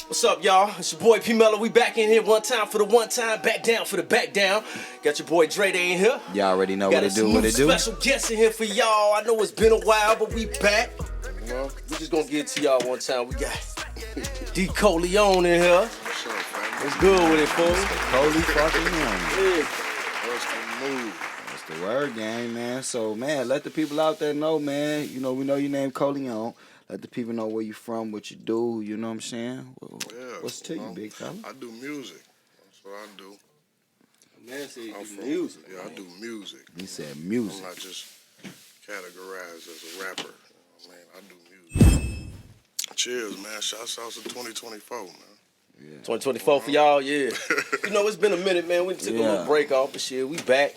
What's up, y'all? It's your boy PMello. We back in here one time for the one time, back down for the back down. Got your boy DreDay in here. Y'all already know what it do, Got a special guest in here for y'all. I know it's been a while, but we back. You know, we just gonna get it to y'all one time. We got DCorleneo in here. What's up, fam? What's good with it, folks? Holy fucking man. Yeah. What's the move? That's the word game, man. So, man, let the people out there know, man. You know, we know your name, Corleone. Let the people know where you from, what you do. You know what I'm saying? Well, Yeah. what's to you, big fella? I do music. That's what I do. Man said you I'm do from music. Yeah, I do music. He said I'm music. not just categorized as a rapper. You know what I mean? I do music. Cheers, man. Shouts out to 2024, man. Yeah. 2024 for y'all, yeah. You know, it's been a minute, man. We took a little break off, but shit, we back.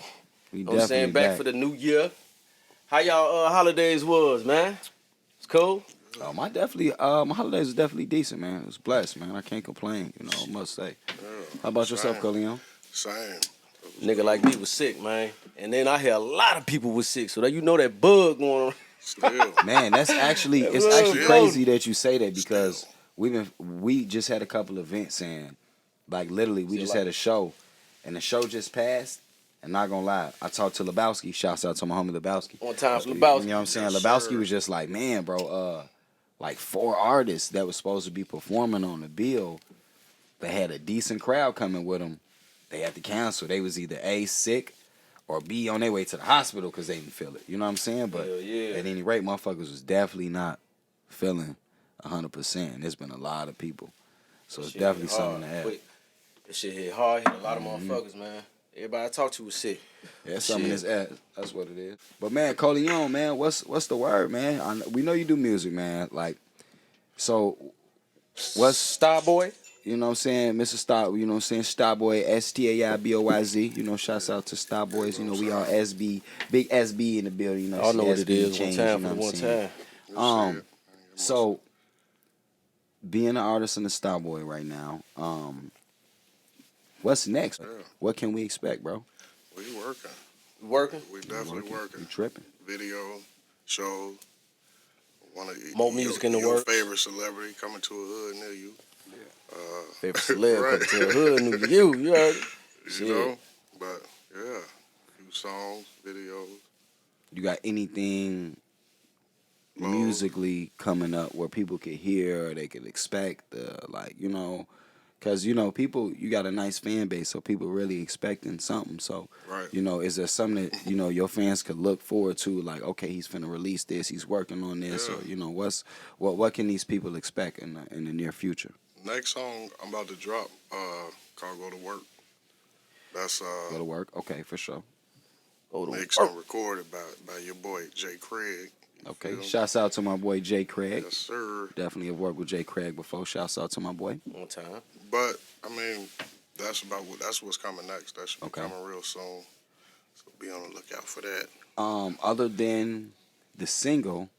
We You know what I'm saying? definitely Back for the new year. How y'all holidays was, man? It's cool? my holidays was definitely decent, man. It was blessed, man. I can't complain, you know, I must say. Yeah. How about yourself, Same. Corleone? Same. Nigga like me was sick, man. And then I hear a lot of people was sick, so that you know that bug going on. Still. Man, it's actually Still. crazy that you say that because we just had a couple events and like literally we just had a show and the show just passed. And not gonna lie, I talked to Lebowski. Shouts out to my homie Lebowski. On time for You Lebowski. know what I'm saying? Yes, Lebowski sir. was just like, man, bro, like 4 artists that was supposed to be performing on the bill, they had a decent crowd coming with them. They had to cancel. They was either A, sick, or B, on their way to the hospital because they didn't feel it. You know what I'm saying? But Hell yeah. at any rate, motherfuckers was definitely not feeling 100%. And there's been a lot of people. So it's Shit definitely hit something hard. to have. Quick. That shit hit hard, hit a lot of motherfuckers, man. Everybody I talked to was sick. Yeah, something in his ass. That's what it is. But man, Corleone, man, what's the word, man? We know you do music, man. Like, so what's Starboy? you know what I'm saying, Mr. Star, you know what I'm saying, Starboy, Staiboyz. You know, shouts out to Starboys. You know, we all SB, big SB in the building. You know, I know what it SB is. One change, time you for know the what one I'm saying? time. So being an artist and a Starboy right now, what's next? Yeah. What can we expect, bro? We working. Working? We definitely working. You tripping? Video, show. More music in the your works. favorite celebrity coming to a hood near you. Favorite celeb Right. coming to the hood, knew you heard it? You Shit. know? But, yeah. Few songs, videos. You got anything Low. musically coming up where people could hear or they could expect, like, you know, because, you know, people, you got a nice fan base, so people really expecting something. So, Right. you know, is there something that, you know, your fans could look forward to, like, okay, he's finna release this, he's working on this, Yeah. or, you know, what can these people expect in the near future? Next song I'm about to drop called Go to Work. That's Go to work? Okay, for sure. Go to mixed work. and recorded by your boy Jay Craig. You Okay, feel me? shouts out to my boy Jay Craig. Yes, sir. Definitely have worked with Jay Craig before. Shouts out to my boy. One time. But I mean, that's what's coming next. That should be Okay. coming real soon. So be on the lookout for that. Other than the single,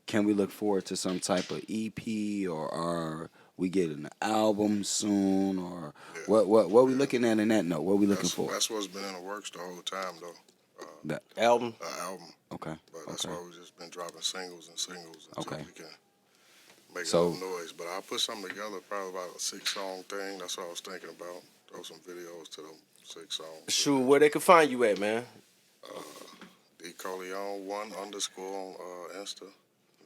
can we look forward to some type of EP or are we getting an album soon or what we looking at in that note? What we looking for? That's what's been in the works the whole time though. That Album? Album. okay. But that's Okay. why we just been dropping singles until Okay. we can make So- enough noise. But I'll put something together, probably about a 6-song thing. That's what I was thinking about. Throw some videos to them 6 songs. Shoot, where they can find you at, man? DCorleneo 1_ on Insta.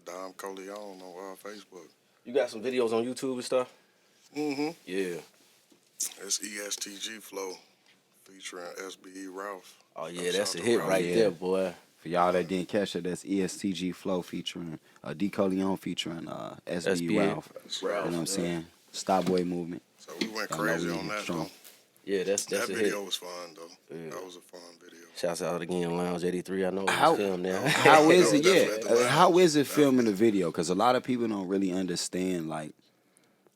Dom Corleone on Facebook. You got some videos on YouTube and stuff? Mm-hmm. Yeah. It's ESTG Flow featuring SBE Ralph. Oh, yeah, Shout that's out a to hit Ralph. right Yeah. there, boy. For y'all that didn't catch it, that's ESTG Flow featuring DCorleneo featuring SB SBA. Ralph. That's Ralph. You know what I'm Yeah. saying? Starboy movement. So we went I know crazy we on that strong. though. Yeah, that's That a hit. video was fun though. Yeah. That was a fun video. Shouts out again, Lounge 83. I know it How- was filmed now. How is it? That was Yeah. definitely at the How lounge. is it filming the video? Because a lot of people don't really understand like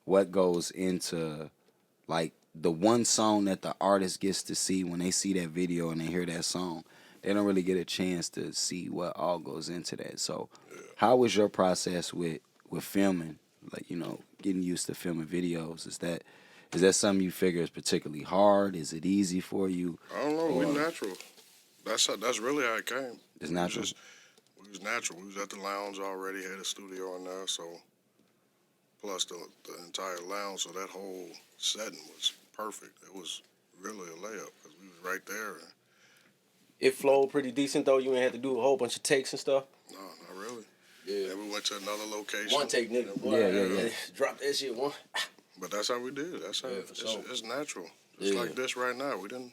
what goes into like the one song that the artist gets to see when they see that video and they hear that song. They don't really get a chance to see what all goes into that. So, how was your process with filming? Like, you know, getting used to filming videos. Is that something you figure is particularly hard? Is it easy for you? I don't know. Or- We natural. That's really how it came. It's natural. We was natural. We was at the lounge already. Had a studio in there, so plus the entire lounge. So that whole setting was perfect. It was really a layup because we was right there. It flowed pretty decent though. You ain't had to do a whole bunch of takes and stuff. No, not really. Yeah. Then we went to another location. One take, nigga. Yeah. Drop that shit one. But that's how we did. That's how it's natural. It's like this right now. We didn't.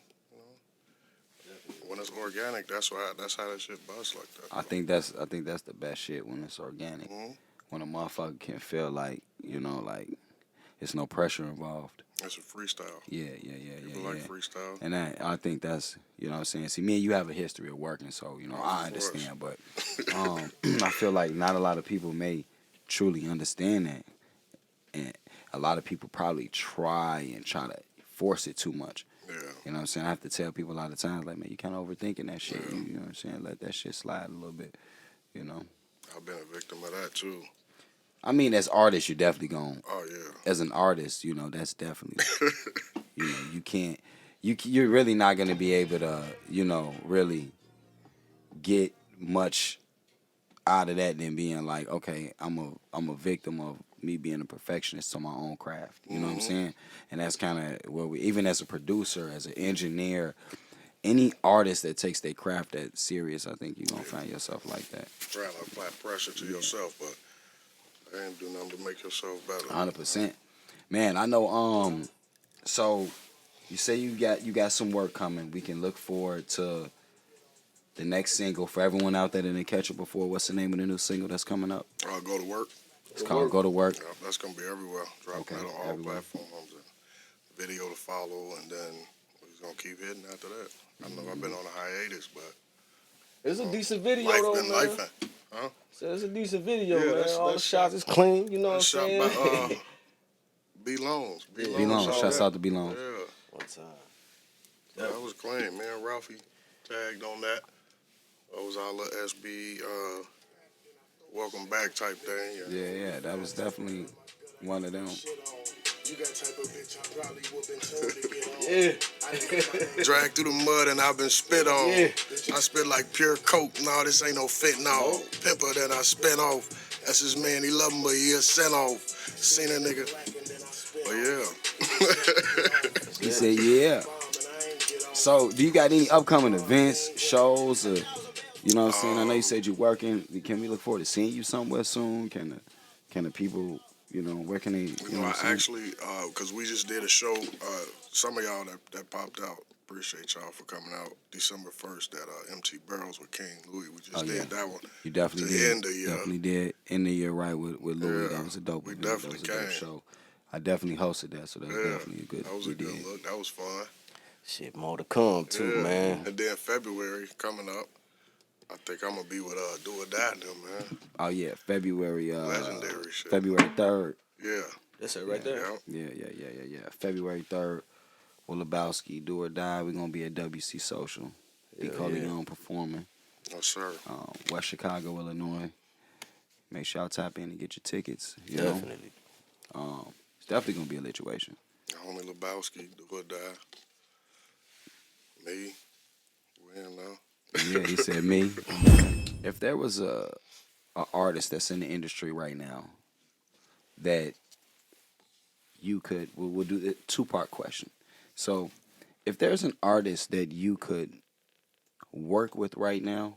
When it's organic, that's how that shit busts like that. I think that's the best shit when it's organic. Mm-hmm. When a motherfucker can feel like, like it's no pressure involved. It's a freestyle. Yeah. People like freestyle. And I think that's, what I'm saying. See, me and you have a history of working, so, I understand. But I feel like not a lot of people may truly understand that. And a lot of people probably try to force it too much. Yeah. You know what I'm saying? I have to tell people a lot of times, like, man, you kind of overthinking that shit. Yeah. You know what I'm saying? Let that shit slide a little bit, I've been a victim of that, too. I mean, as artists, you're definitely going. Oh, yeah. As an artist, that's definitely, you can't, you're really not going to be able to, really get much out of that than being like, okay, I'm a victim of me being a perfectionist to my own craft. You know what I'm saying? And that's kind of where even as a producer, as an engineer, any artist that takes their craft that serious, I think you're going to find yourself like that. Trying to apply pressure to yourself, but I ain't do nothing to make yourself better. 100%. Man, I know, so you say you got some work coming. We can look forward to the next single. For everyone out there that didn't catch it before, what's the name of the new single that's coming up? Go to Work. It's called Go to Work. Yeah, that's going to be everywhere. Dropping it on all everywhere. platforms. And video to follow, and then we're just going to keep hitting after that. I know I've been on a hiatus, but It's a decent video life though, been man. lifing. Huh? So it's a decent video, Yeah, man. that's- All the that's shots shot- is clean. You know what I'm That's shot saying? by B. Loans. B. Loans. shot Shouts that. out to B. Loans. Yeah. One time. That was clean. Me and Ralphie tagged on that. That was our little SB welcome back type thing. Yeah, that was definitely one of them. Yeah. Dragged through the mud and I've been spit on. Yeah. I spit like pure coke. No, this ain't no fit, no. Pimper that I spin off. That's his man. He love him, but he a sent off. Seen a nigga. But yeah. He said, yeah. So, do you got any upcoming events, shows, or, you know what I'm saying? I know you said you're working. Can we look forward to seeing you somewhere soon? Can the people, where can they, you know I what I'm saying? actually, because we just did a show, some of y'all that popped out, appreciate y'all for coming out December 1st at MT Barrels with King Louis. We just did that one. You definitely to did. End the year. Definitely did. End the year right with Louis. Yeah, That was a dope we event. definitely That was a dope came. show. I definitely hosted that, so that was definitely a good. That was a good look. That was fun. Shit, more to come too, man. And then February coming up, I think I'm gonna be with Do or Die them, man. Oh yeah, February. Legendary shit. February 3rd. Yeah. That's it right there. Yeah. Yeah. February 3rd. Will Lebowski, Do or Die. We're gonna be at WC Social. DCorleneo performing. Oh sir. West Chicago, Illinois. Make sure y'all tap in and get your tickets. You Definitely. know? It's definitely gonna be a situation. Homie Lebowski, Do or Die. Me. We don't know. Yeah, he said me. If there was a artist that's in the industry right now that you could, we'll do the 2-part question. So, if there's an artist that you could work with right now,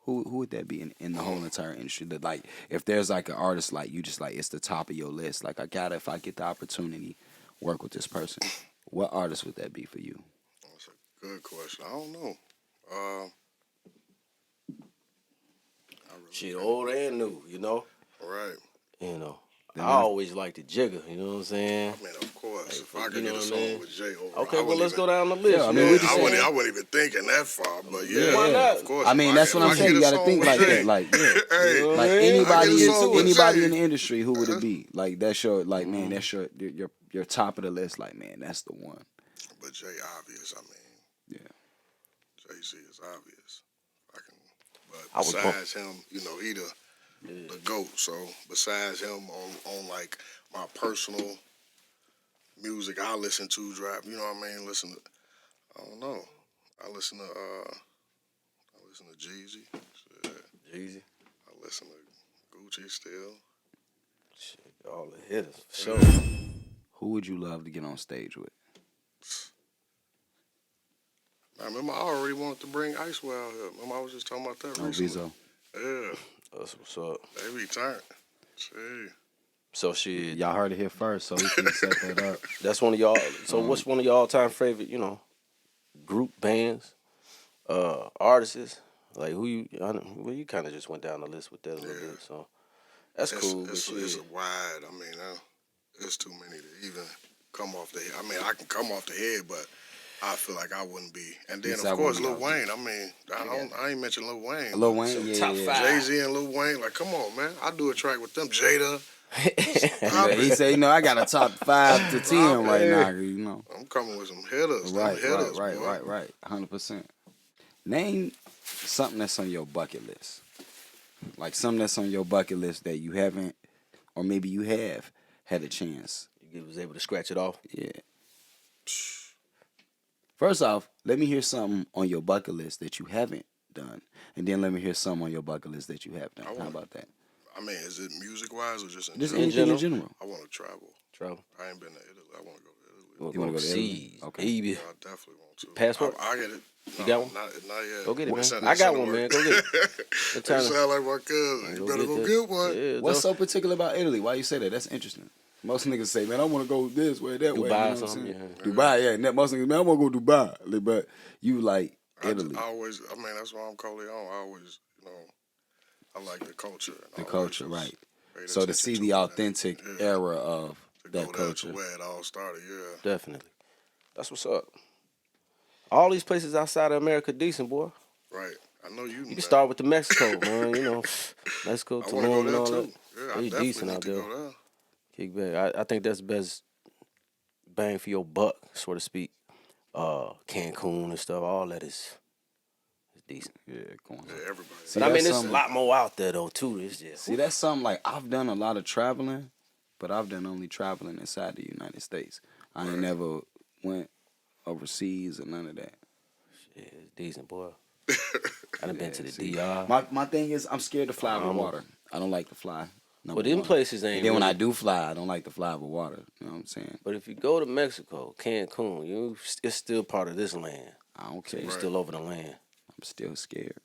who would that be in the whole entire industry? That, like, if there's like an artist like you, just like it's the top of your list. Like, if I get the opportunity, work with this person. What artist would that be for you? That's a good question. I don't know. Shit, old and new, Right. I always like the Jigger, you know what I'm saying? I mean, of course. If I you could know get a what I song mean? with Jay over, Okay, well, let's go down the list. Yeah, I you mean, know we what just I'm saying? I wasn't even thinking that far, but yeah, Why not? of course. I mean, that's what I'm saying. You got to think like that. Like, yeah. Hey, Like I get a song with anybody Jay. in the industry, who would it be? Like that's your, like, man, that's your top of the list. Like, man, that's the one. But Jay obvious. I mean, Yeah. Jay-Z is obvious. But I was besides him, he the GOAT. So besides him, on like my personal music, I listen to drive. You know what I mean? I don't know. I listen to Jeezy. Shit. Jeezy. I listen to Gucci still. All the hitters, for sure. Who would you love to get on stage with? I remember I already wanted to bring Icewell out here. Remember I was just talking about that recently. Vizo. Yeah. That's what's up. They returned. See. So shit. Y'all heard it here first, so we can set that up. That's one of y'all. So what's one of your all-time favorite, group bands, artists? Like who you? Well, you kind of just went down the list with that a little bit. So that's cool. It's a wide. I mean, it's too many to even come off the head. I mean, I can come off the head, but I feel like I wouldn't be. And then of course Lil Wayne. I mean, I ain't mentioned Lil Wayne. Lil Wayne, yeah, top five. Jay-Z and Lil Wayne. Like, come on, man. I do a track with them. Jada. He said, I got a top 5 to 10 right now. I'm coming with some hitters. Right, hitters, right. 100%. Name something that's on your bucket list. Like something that's on your bucket list that you haven't, or maybe you have had a chance. You was able to scratch it off. Yeah. First off, let me hear something on your bucket list that you haven't done, and then let me hear something on your bucket list that you have done. How about that? I mean, is it music-wise or just in Just general? anything in general. I want to travel. I ain't been to Italy. I want to go to Italy. You want to go to Italy? Okay. Yeah, I definitely want to. Passport? I get it. You got one? Not yet. Go get it, man. I got one, man. Go get it. You sound like my cousin. You better go get one. Yeah, What's so particular about Italy? Why you say that? That's interesting. Most niggas say, man, I want to go this way, that way. Dubai You know or something. Yeah. Dubai, yeah. And most niggas, man, I want to go Dubai. But you like Italy. I mean, that's why I'm Corleone. I always, I like the culture. The culture, right. Paid So to attention see to the it, authentic era of to that go there culture. to where it all started, yeah. Definitely. That's what's up. All these places outside of America decent, boy. Right. I know you. You can start with the Mexico, man. Mexico, I want to go Tulum, and there all too. that. Yeah, I They definitely decent need out to there. go there. Kick back. I think that's the best bang for your buck, so to speak. Cancun and stuff, all that is decent. Yeah, going on. Yeah, everybody. See, But I mean, that's there's a lot more out there though too. It's just See, that's something like I've done a lot of traveling, but I've done only traveling inside the United States. I ain't never went overseas or none of that. shit, it's decent, boy. I done been to the DR. My thing is I'm scared to fly over water. I don't like to fly. But them places ain't. And then when really- I do fly, I don't like to fly over water. You know what I'm saying? But if you go to Mexico, Cancun, it's still part of this land. I don't So care. you're still over the land. I'm still scared.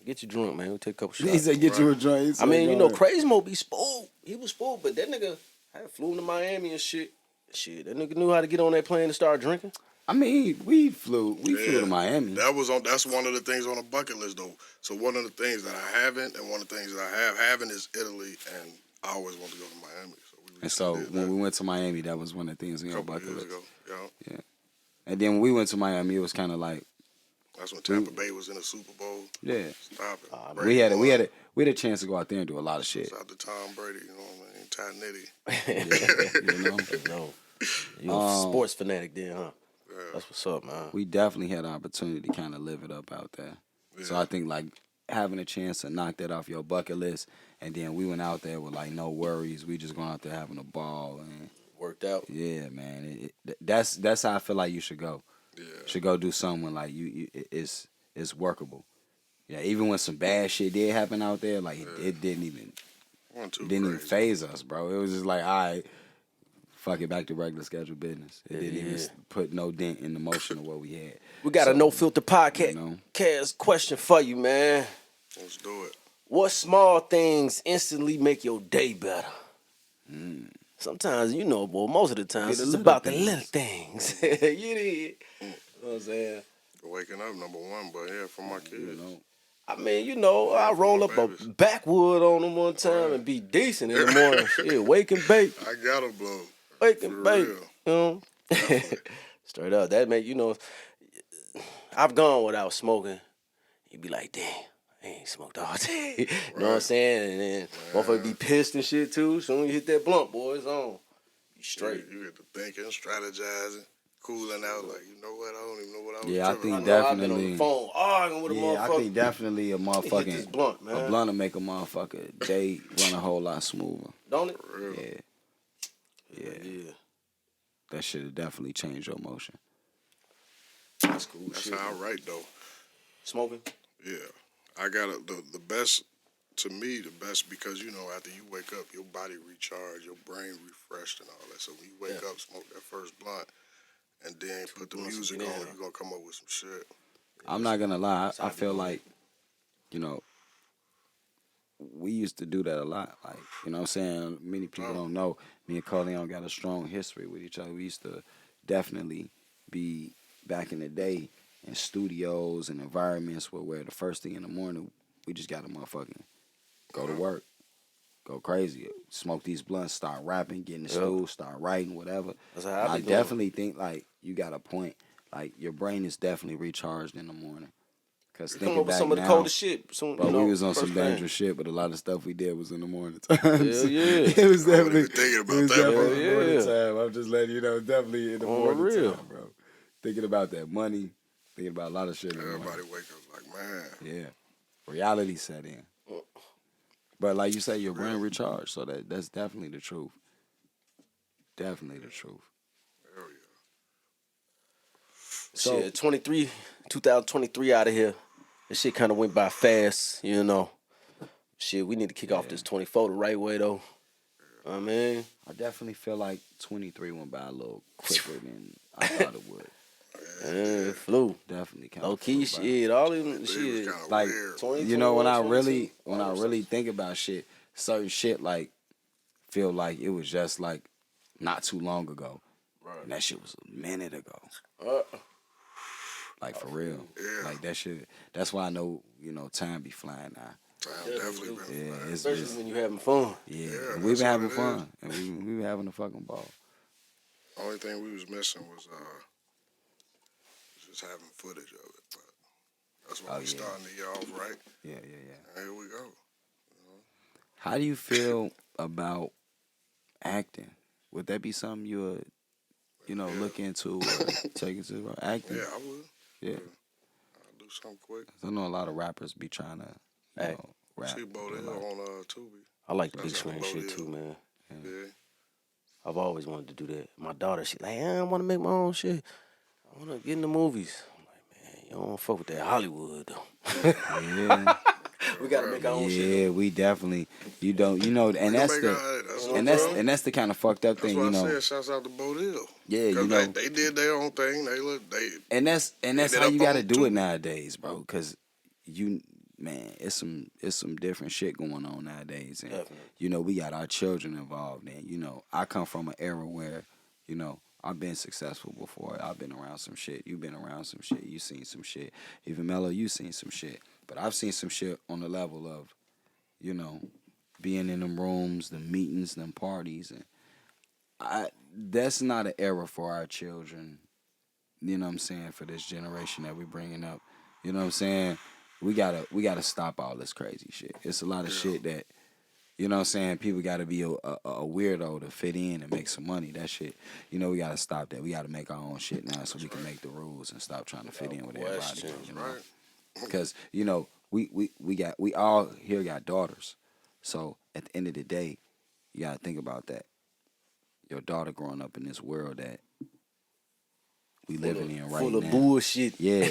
Get you drunk, man. We'll take a couple He shots. said, "Get you a drink." He said, I mean, "Go ahead." Crazy Mo be spoiled. He was spoiled, but that nigga had flew to Miami and shit. Shit, that nigga knew how to get on that plane and start drinking. I mean, we flew to Miami. That's one of the things on the bucket list, though. So one of the things that I haven't, and one of the things that I haven't is Italy, and I always want to go to Miami. And so when we went to Miami, that was one of the things in our couple bucket years list. ago, yeah. And then when we went to Miami, it was kind of like, That's when Tampa Bay was in the Super Bowl. yeah, Stop it. we had a chance to go out there and do a lot of shit. Shout out to Tom Brady, you know what I mean? Ty Nitty. No. You a sports fanatic then, huh? Yeah. That's what's up, man. We definitely had the opportunity to kind of live it up out there. Yeah. So I think like having a chance to knock that off your bucket list, and then we went out there with like no worries. We just going out there having a ball and Worked out. yeah, man. That's how I feel like you should go. Yeah. Should go do something like it's workable. Yeah, even when some bad shit did happen out there, like it didn't even phase us, bro. It was just like, all right, fuck it, back to regular scheduled business. It didn't even put no dent in the motion of what we had. We got a No Filter podcast you know. question for you, man. Let's do it. What small things instantly make your day better? Sometimes, boy, most of the times the it's little about the things. little things. You did. You know what I'm saying? Waking up, number one, but yeah, for my kids. You know. I mean, I roll up a backwood on them one time and be decent in the morning. Shit, wake and bake. I gotta blow. Wake and For bake. real. You know? Straight up. That make, I've gone without smoking. You be like, damn, I ain't smoked all day. You know what I'm saying? And then motherfucker be pissed and shit too. So when you hit that blunt, boy, it's on. You straight. You get to thinking, strategizing, cooling out. Like, you know what? I don't even know what I was Yeah, I tripping think about. I've been on the phone arguing with a Yeah, motherfucker. I think definitely a Hit this motherfucking blunt, man. a blunt will make a motherfucker day run a whole lot smoother. Don't it? For real. Yeah, Yeah. that should have definitely changed your motion. That's cool That's shit. how I write, though. Smoking? Yeah. I got the best to me, the best because, you know, after you wake up, your body recharged, your brain refreshed and all that. So when you wake up, smoke that first blunt, and then put the music on, you're going to come up with some shit. I'm not going to lie. I feel like, you know, we used to do that a lot. Like, you know what I'm saying? Many people don't know. Me and Corleone got a strong history with each other. We used to definitely be, back in the day, in studios and environments where the first thing in the morning, we just got to motherfucking go to work, go crazy, smoke these blunts, start rapping, get in the stool, start writing, whatever. That's how I be doing. Definitely think, like, you got a point. Like, your brain is definitely recharged in the morning. Because thinking back some of now, the coldest shit. but we was on some dangerous shit, but a lot of stuff we did was in the morning time. Hell yeah. It was I wasn't definitely even thinking about it was that, definitely bro. morning time. I'm just letting you know, definitely in the morning real. time, bro. Thinking about that money, thinking about a lot of shit in the morning. Everybody wake up like, man. Yeah. Reality set in. But like you say, your brain recharged, so that's definitely the truth. Definitely the truth. Hell yeah. So, shit, 2023 out of here. This shit kind of went by fast, you know. Shit, we need to kick off this 24 the right way, though. I mean, I definitely feel like 23 went by a little quicker than I thought it would. it flew. Definitely kind of Low key shit, all them shit. Like, weird. you know, when I 22, really think about shit, certain shit like feel like it was just like not too long ago. Right. And that shit was a minute ago. Like, for real. Yeah. Like, that shit. That's why I know, you know, time be flying now. Time definitely been Yeah, flying. Especially when you having fun. Yeah, Yeah, and we've been that's having what it fun. And we been having a fucking ball. Only thing we was missing was just having footage of it. But that's why we starting the year off right. Yeah. And here we go. How do you feel about acting? Would that be something you would, you know, look into or take into acting? Yeah, I would. Yeah. I'll do something quick. I know a lot of rappers be trying to, you know, rap. See Bodell on Tubi. I like the big screen shit too, man. Yeah. I've always wanted to do that. My daughter, she like, I want to make my own shit. I want to get in the movies. I'm like, man, you don't fuck with that Hollywood, though. Yeah. We got to make our own shit. Yeah, we definitely. You don't, you know, and that's that's the kind of fucked up thing, you know. That's why I said shouts out to Bodell. Yeah, you know. They did their own thing. And that's how you got to do it nowadays, bro. Because man, it's some different shit going on nowadays, and you know, we got our children involved, and you know, I come from an era where, you know, I've been successful before. I've been around some shit. You've been around some shit. You seen some shit. Even Mello, you seen some shit. But I've seen some shit on the level of, you know, being in them rooms, them meetings, them parties, and that's not an era for our children. You know what I'm saying? For this generation that we're bringing up, you know what I'm saying? We gotta stop all this crazy shit. It's a lot of shit that, you know what I'm saying, people gotta be a weirdo to fit in and make some money. That shit, you know, we gotta stop that. We gotta make our own shit now so we can make the rules and stop trying to fit in with everybody. You know? Because, you know, we all here got daughters. So at the end of the day, you gotta think about that. Your daughter growing up in this world that we living in right now. Full of bullshit. Yeah.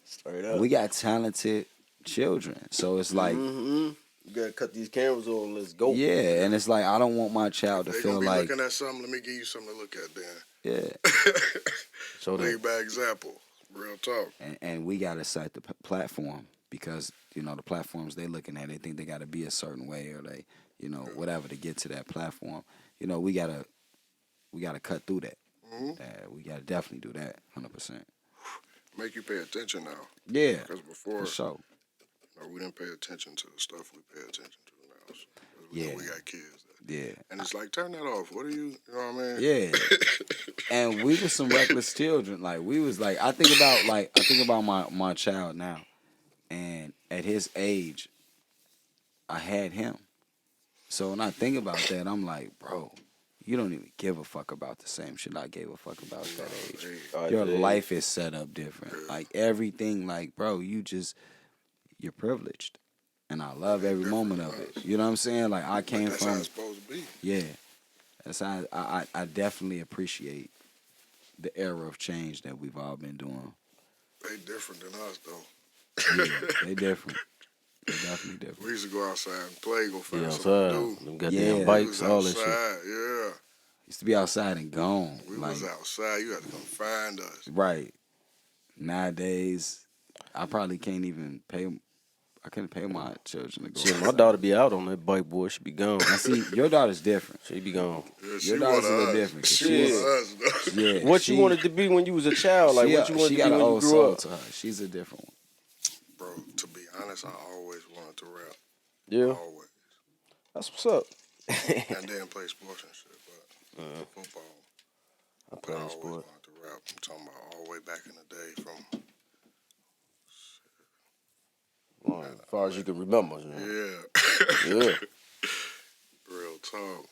Straight up. We got talented children. So it's like, you gotta cut these cameras on. Let's go. yeah, and it's like, I don't want my child to feel like, looking at something. Let me give you something to look at. Then yeah. So laid back example. Real talk. And we gotta set the platform, because, you know, the platforms they looking at, they think they gotta be a certain way, or they, you know, whatever, to get to that platform. You know, we gotta cut through that. We gotta definitely do that, 100%. Make you pay attention now. Yeah, because before, for sure. You know, we didn't pay attention to the stuff we pay attention to now. So, Yeah, we got kids. Yeah, and it's like, turn that off. What are you? You know what I mean? Yeah. And we was some reckless children. Like, we was like, I think about my child now, and at his age, I had him. So when I think about that, I'm like, bro, you don't even give a fuck about the same shit I gave a fuck about at that age. Your life is set up different. Like, everything, like, bro, you're privileged. And I love every moment of it. You know what I'm saying? Like, I came that's from. How it's supposed to be. Yeah. That's how I definitely appreciate the era of change that we've all been doing. They different than us, though. Yeah, they different. definitely different. We used to go outside and play, go find Yeah, something to outside. do. Them goddamn Yeah. bikes, We all was that shit. outside, yeah. Used to be outside and gone. We like, was outside. You had to come find us. right. Nowadays, I probably can't even pay. I couldn't pay my children to go. Shit, my outside. daughter be out on that bike, boy. She be gone. Now, see, your daughter's different. She be gone. Yeah, she Your one daughter's of a little us. different. 'Cause She she's- one of us, though. Yeah. What you wanted to be when you was a child? Like, what you wanted she to got be an when you old grew soul up? to her. She's a different one. Bro, to be honest, I always wanted to rap. Yeah, Always. that's what's up. And then play sports and shit, but football. I But I played always sport. wanted to rap. I'm talking about all the way back in the day from, Well, as far as you can remember. You know? yeah. Yeah. Real talk.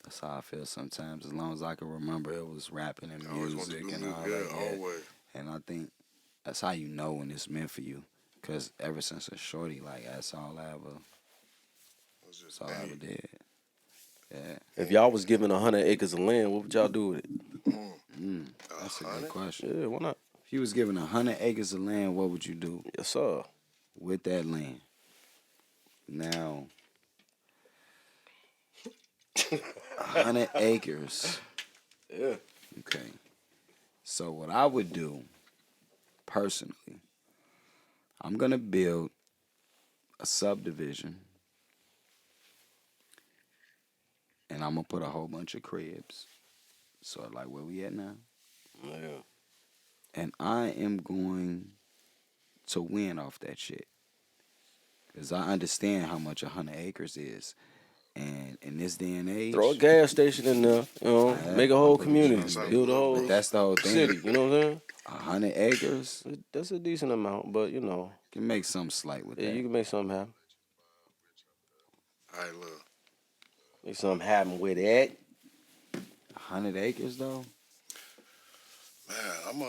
That's how I feel sometimes. As long as I can remember, it was rapping and I always wanted to music do and music. all Yeah, that. Yeah. always. And I think that's how you know when it's meant for you. Cause ever since a shorty, like that's all I ever, Was that's just all I ever did. Yeah. If y'all was given 100 acres of land, what would y'all do with it? That's a 100? good question. Yeah, why not? If you was given 100 acres of land, what would you do Yes, sir. with that land? Now, 100 acres. Yeah. Okay. So what I would do, personally, I'm gonna build a subdivision, and I'm gonna put a whole bunch of cribs. So like where we at now, Yeah. and I am going to win off that shit, cause I understand how much 100 acres is, and in this day and age, Throw a gas station in there, you know, Yeah, make a whole I'll put a community, gas build a whole but that's the whole thing. city, you know what I'm saying? 100 acres That's a decent amount, but you know, can make something slight with yeah, that. you can make something happen. All right, look. Make something happen with that. 100 acres though, Man, I'm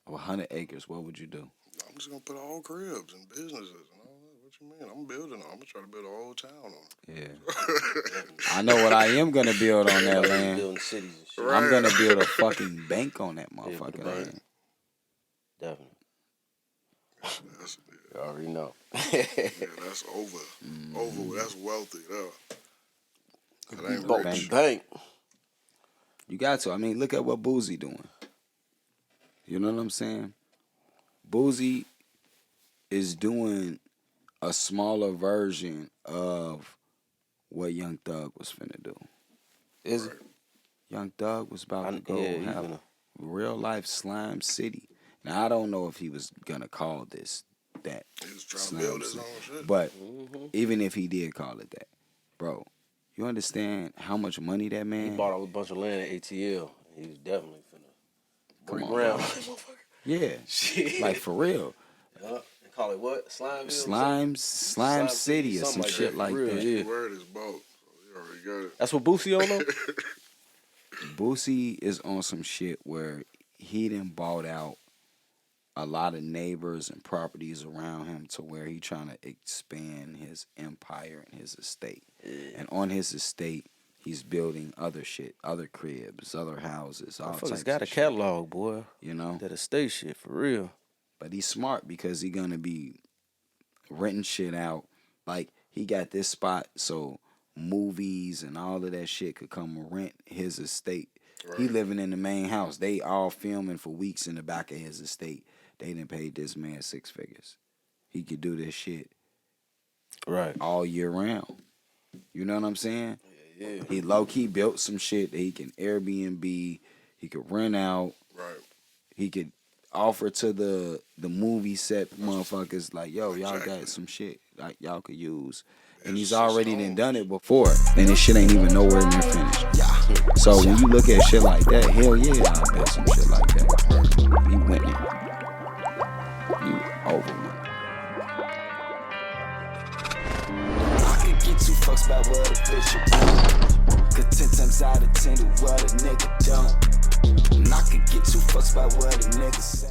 100 acres. What would you do? just gonna put all cribs and businesses and all that. What you mean? I'm building. I'm gonna try to build a whole town on it. Yeah. I know what I am gonna build on that land. Building cities and shit. I'm gonna build a fucking bank on that put a motherfucking bank. land. Definitely. That's, You already know. yeah, that's over. Over. That's wealthy, though. That ain't Bought rich. the bank. You got to. I mean, look at what Boozy doing. You know what I'm saying? Boozy is doing a smaller version of what Young Thug was finna do. Is it? Young Thug was about to go yeah, he have finna- real life Slime City. Now I don't know if he was gonna call this that, He was trying to Slime build his City. own shit. But even if he did call it that, bro, you understand how much money that He man? bought a bunch of land at ATL. He was definitely finna Come break on, ground. bro. Yeah, Shit. like for real. They call it what? Slimeville? Slime City or some something shit that, like for real, that. yeah. The word is both. So you already got it. That's what Boosie on though? Boosie is on some shit where he done bought out a lot of neighbors and properties around him to where he trying to expand his empire and his estate. And on his estate, he's building other shit, other cribs, other houses, all types Motherfuckers got a of shit, catalog, boy. you know? That estate shit, for real. But he's smart because he gonna be renting shit out. Like, he got this spot so movies and all of that shit could come rent his estate. He living in the main house. They all filming for weeks in the back of his estate. They done paid this man 6 figures. He could do this shit Right. all year round. You know what I'm saying? Yeah. He low-key built some shit that he can Airbnb. He could rent out. Right. He could offer to the movie set motherfuckers like, yo, y'all Exactly. got some shit like y'all could use. And It's he's just already home. done it before. And this shit ain't even nowhere near finished. So when you look at shit like that, hell yeah, I'll bet some shit like that. You winning. You over winning. I could get 2 fucks by what a bitch do. Cause 10 times out of 10 do what a nigga don't. And I could get 2 fucks by what a nigga say.